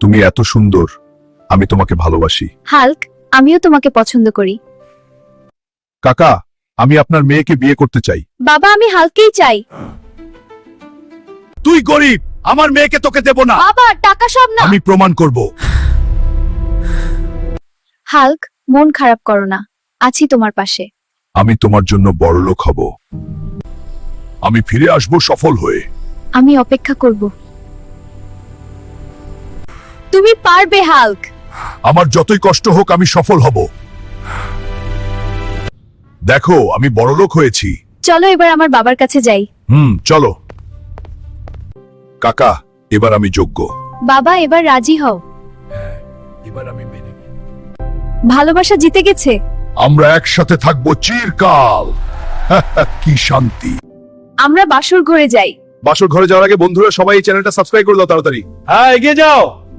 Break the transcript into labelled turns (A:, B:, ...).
A: তুমি এত সুন্দর, আমি তোমাকে ভালোবাসি।
B: হাল্ক, আমিও তোমাকে পছন্দ করি।
A: কাকা, আমি আপনার মেয়েকে বিয়ে করতে চাই।
B: বাবা, আমি হাল্ককেই চাই।
A: তুই গরিব, আমার মেয়েকে তোকে দেব না।
B: বাবা, টাকা সব না।
A: আমি প্রমাণ করব।
B: হাল্ক, মন খারাপ করো না, আছি তোমার পাশে।
A: আমি তোমার জন্য বড়লোক হব। আমি ফিরে আসব সফল হয়ে।
B: আমি অপেক্ষা করব। তুমি পারবে হাল্ক।
A: আমার যতই কষ্ট হোক আমি সফল হব। দেখো, আমি বড়লোক হয়েছি।
B: চলো এবার আমার বাবার কাছে যাই।
A: চলো। কাকা, এবার আমি যোগ্য।
B: বাবা, এবার রাজি হও।
A: এবার আমি মেনে নিই।
B: ভালোবাসা জিতে গেছে।
A: আমরা একসাথে থাকবো চিরকাল। কি শান্তি।
B: আমরা বাসর ঘরে যাই।
A: বাসর ঘরে যাওয়ার আগে বন্ধুরা সবাই এই চ্যানেলটা সাবস্ক্রাইব করে দাও তাড়াতাড়ি।
C: হ্যাঁ, এগিয়ে যাও।